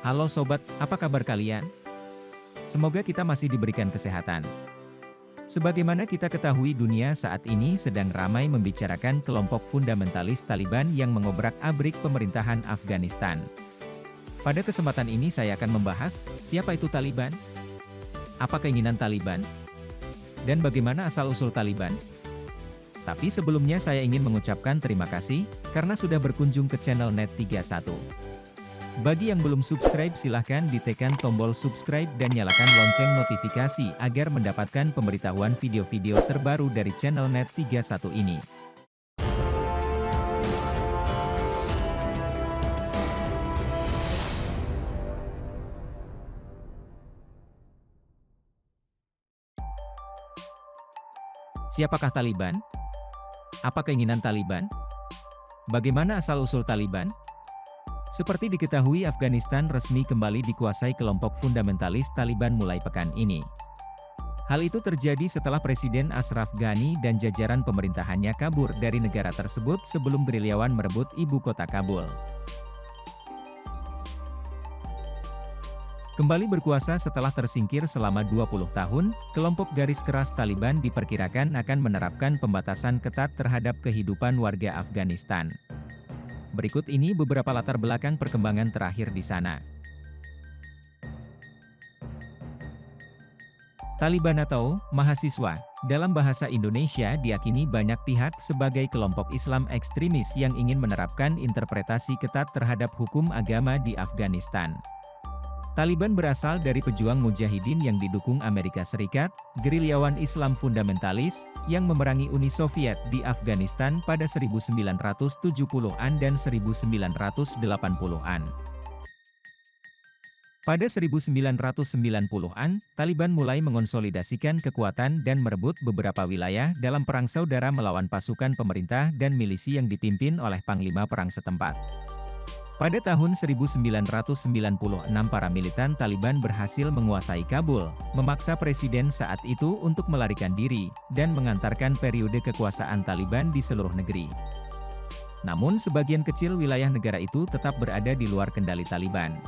Halo sobat, apa kabar kalian? Semoga kita masih diberikan kesehatan. Sebagaimana kita ketahui dunia saat ini sedang ramai membicarakan kelompok fundamentalis Taliban yang mengobrak-abrik pemerintahan Afghanistan. Pada kesempatan ini saya akan membahas, siapa itu Taliban? Apa keinginan Taliban? Dan bagaimana asal-usul Taliban? Tapi sebelumnya saya ingin mengucapkan terima kasih, karena sudah berkunjung ke channel Net31. Bagi yang belum subscribe silahkan ditekan tombol subscribe dan nyalakan lonceng notifikasi agar mendapatkan pemberitahuan video-video terbaru dari channel Net31 ini. Siapakah Taliban? Apa keinginan Taliban? Bagaimana asal-usul Taliban? Seperti diketahui Afghanistan resmi kembali dikuasai kelompok fundamentalis Taliban mulai pekan ini. Hal itu terjadi setelah Presiden Ashraf Ghani dan jajaran pemerintahannya kabur dari negara tersebut sebelum gerilyawan merebut ibu kota Kabul. Kembali berkuasa setelah tersingkir selama 20 tahun, kelompok garis keras Taliban diperkirakan akan menerapkan pembatasan ketat terhadap kehidupan warga Afghanistan. Berikut ini beberapa latar belakang perkembangan terakhir di sana. Taliban atau mahasiswa, dalam bahasa Indonesia diyakini banyak pihak sebagai kelompok Islam ekstremis yang ingin menerapkan interpretasi ketat terhadap hukum agama di Afghanistan. Taliban berasal dari pejuang mujahidin yang didukung Amerika Serikat, gerilyawan Islam fundamentalis, yang memerangi Uni Soviet di Afghanistan pada 1970-an dan 1980-an. Pada 1990-an, Taliban mulai mengonsolidasikan kekuatan dan merebut beberapa wilayah dalam perang saudara melawan pasukan pemerintah dan milisi yang dipimpin oleh Panglima Perang setempat. Pada tahun 1996 para militan Taliban berhasil menguasai Kabul, memaksa presiden saat itu untuk melarikan diri, dan mengantarkan periode kekuasaan Taliban di seluruh negeri. Namun sebagian kecil wilayah negara itu tetap berada di luar kendali Taliban.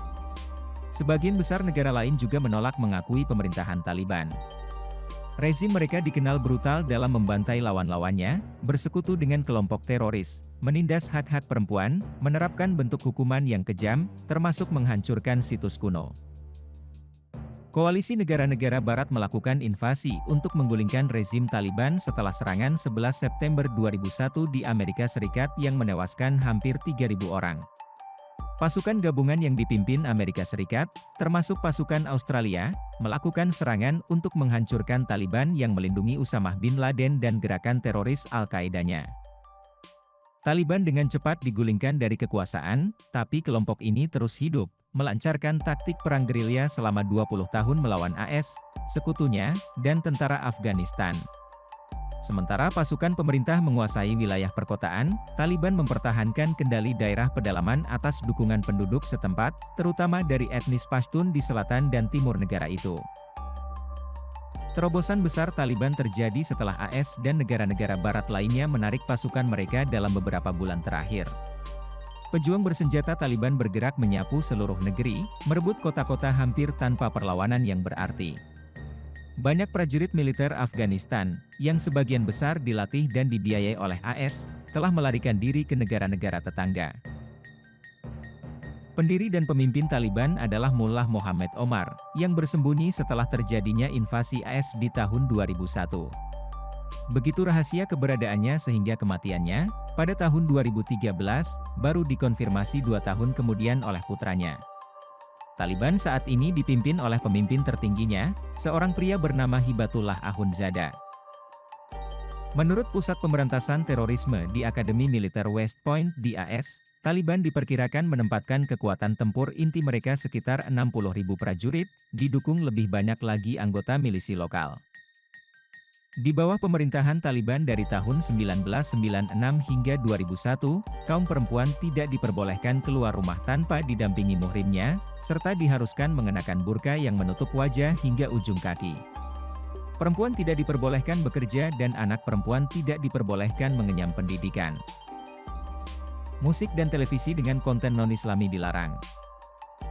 Sebagian besar negara lain juga menolak mengakui pemerintahan Taliban. Rezim mereka dikenal brutal dalam membantai lawan-lawannya, bersekutu dengan kelompok teroris, menindas hak-hak perempuan, menerapkan bentuk hukuman yang kejam, termasuk menghancurkan situs kuno. Koalisi negara-negara barat melakukan invasi untuk menggulingkan rezim Taliban setelah serangan 11 September 2001 di Amerika Serikat yang menewaskan hampir 3.000 orang. Pasukan gabungan yang dipimpin Amerika Serikat, termasuk pasukan Australia, melakukan serangan untuk menghancurkan Taliban yang melindungi Usamah bin Laden dan gerakan teroris Al-Qaeda-nya. Taliban dengan cepat digulingkan dari kekuasaan, tapi kelompok ini terus hidup, melancarkan taktik perang gerilya selama 20 tahun melawan AS, sekutunya, dan tentara Afghanistan. Sementara pasukan pemerintah menguasai wilayah perkotaan, Taliban mempertahankan kendali daerah pedalaman atas dukungan penduduk setempat, terutama dari etnis Pashtun di selatan dan timur negara itu. Terobosan besar Taliban terjadi setelah AS dan negara-negara barat lainnya menarik pasukan mereka dalam beberapa bulan terakhir. Pejuang bersenjata Taliban bergerak menyapu seluruh negeri, merebut kota-kota hampir tanpa perlawanan yang berarti. Banyak prajurit militer Afghanistan, yang sebagian besar dilatih dan dibiayai oleh AS, telah melarikan diri ke negara-negara tetangga. Pendiri dan pemimpin Taliban adalah Mullah Mohammed Omar, yang bersembunyi setelah terjadinya invasi AS di tahun 2001. Begitu rahasia keberadaannya sehingga kematiannya, pada tahun 2013, baru dikonfirmasi 2 tahun kemudian oleh putranya. Taliban saat ini dipimpin oleh pemimpin tertingginya, seorang pria bernama Hibatullah Akhundzada. Menurut Pusat Pemberantasan Terorisme di Akademi Militer West Point di AS, Taliban diperkirakan menempatkan kekuatan tempur inti mereka sekitar 60.000 prajurit, didukung lebih banyak lagi anggota milisi lokal. Di bawah pemerintahan Taliban dari tahun 1996 hingga 2001, kaum perempuan tidak diperbolehkan keluar rumah tanpa didampingi muhrimnya, serta diharuskan mengenakan burka yang menutup wajah hingga ujung kaki. Perempuan tidak diperbolehkan bekerja dan anak perempuan tidak diperbolehkan mengenyam pendidikan. Musik dan televisi dengan konten non-Islami dilarang.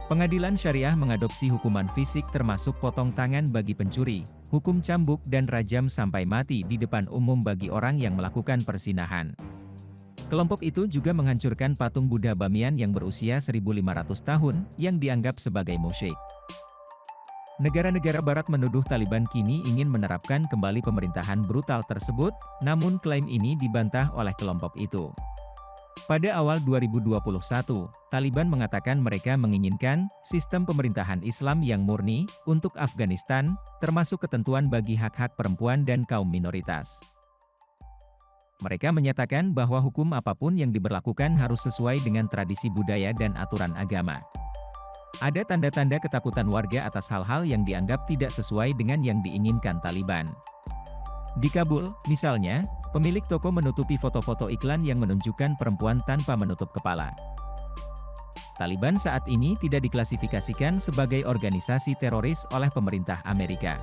Pengadilan Syariah mengadopsi hukuman fisik termasuk potong tangan bagi pencuri, hukum cambuk dan rajam sampai mati di depan umum bagi orang yang melakukan persinahan. Kelompok itu juga menghancurkan patung Buddha Bamiyan yang berusia 1.500 tahun, yang dianggap sebagai musyrik. Negara-negara Barat menuduh Taliban kini ingin menerapkan kembali pemerintahan brutal tersebut, namun klaim ini dibantah oleh kelompok itu. Pada awal 2021, Taliban mengatakan mereka menginginkan sistem pemerintahan Islam yang murni untuk Afghanistan, termasuk ketentuan bagi hak-hak perempuan dan kaum minoritas. Mereka menyatakan bahwa hukum apapun yang diberlakukan harus sesuai dengan tradisi budaya dan aturan agama. Ada tanda-tanda ketakutan warga atas hal-hal yang dianggap tidak sesuai dengan yang diinginkan Taliban. Di Kabul, misalnya, pemilik toko menutupi foto-foto iklan yang menunjukkan perempuan tanpa menutup kepala. Taliban saat ini tidak diklasifikasikan sebagai organisasi teroris oleh pemerintah Amerika.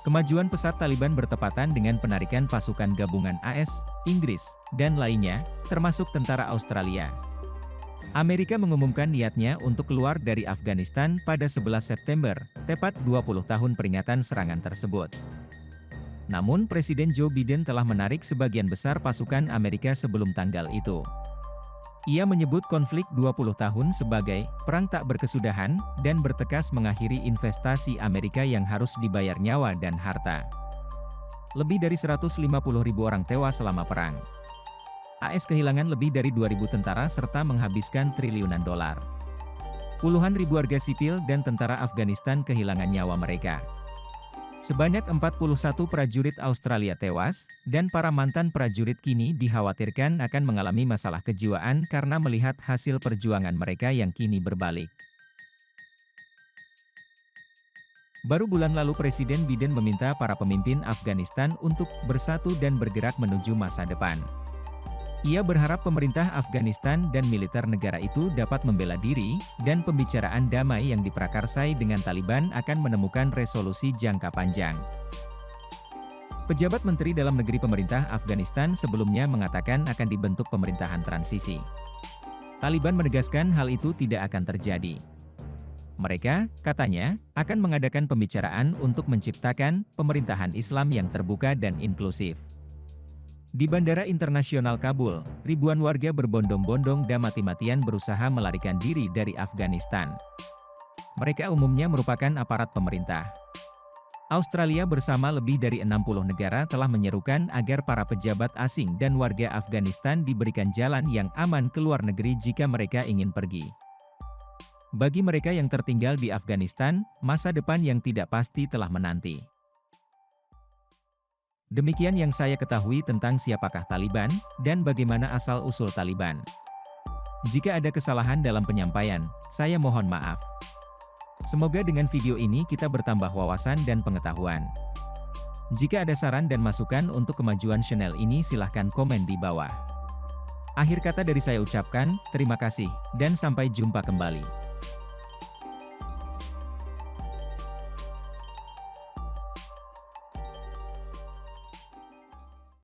Kemajuan pesat Taliban bertepatan dengan penarikan pasukan gabungan AS, Inggris, dan lainnya, termasuk tentara Australia. Amerika mengumumkan niatnya untuk keluar dari Afghanistan pada 11 September, tepat 20 tahun peringatan serangan tersebut. Namun Presiden Joe Biden telah menarik sebagian besar pasukan Amerika sebelum tanggal itu. Ia menyebut konflik 20 tahun sebagai perang tak berkesudahan, dan bertegas mengakhiri investasi Amerika yang harus dibayar nyawa dan harta. Lebih dari 150.000 orang tewas selama perang. AS kehilangan lebih dari 2.000 tentara serta menghabiskan triliunan dolar. Puluhan ribu warga sipil dan tentara Afghanistan kehilangan nyawa mereka. Sebanyak 41 prajurit Australia tewas, dan para mantan prajurit kini dikhawatirkan akan mengalami masalah kejiwaan karena melihat hasil perjuangan mereka yang kini berbalik. Baru bulan lalu Presiden Biden meminta para pemimpin Afghanistan untuk bersatu dan bergerak menuju masa depan. Ia berharap pemerintah Afghanistan dan militer negara itu dapat membela diri, dan pembicaraan damai yang diprakarsai dengan Taliban akan menemukan resolusi jangka panjang. Pejabat Menteri Dalam Negeri pemerintah Afghanistan sebelumnya mengatakan akan dibentuk pemerintahan transisi. Taliban menegaskan hal itu tidak akan terjadi. Mereka, katanya, akan mengadakan pembicaraan untuk menciptakan pemerintahan Islam yang terbuka dan inklusif. Di Bandara Internasional Kabul, ribuan warga berbondong-bondong dan mati-matian berusaha melarikan diri dari Afghanistan. Mereka umumnya merupakan aparat pemerintah. Australia bersama lebih dari 60 negara telah menyerukan agar para pejabat asing dan warga Afghanistan diberikan jalan yang aman ke luar negeri jika mereka ingin pergi. Bagi mereka yang tertinggal di Afghanistan, masa depan yang tidak pasti telah menanti. Demikian yang saya ketahui tentang siapakah Taliban, dan bagaimana asal-usul Taliban. Jika ada kesalahan dalam penyampaian, saya mohon maaf. Semoga dengan video ini kita bertambah wawasan dan pengetahuan. Jika ada saran dan masukan untuk kemajuan channel ini silahkan komen di bawah. Akhir kata dari saya ucapkan, terima kasih, dan sampai jumpa kembali.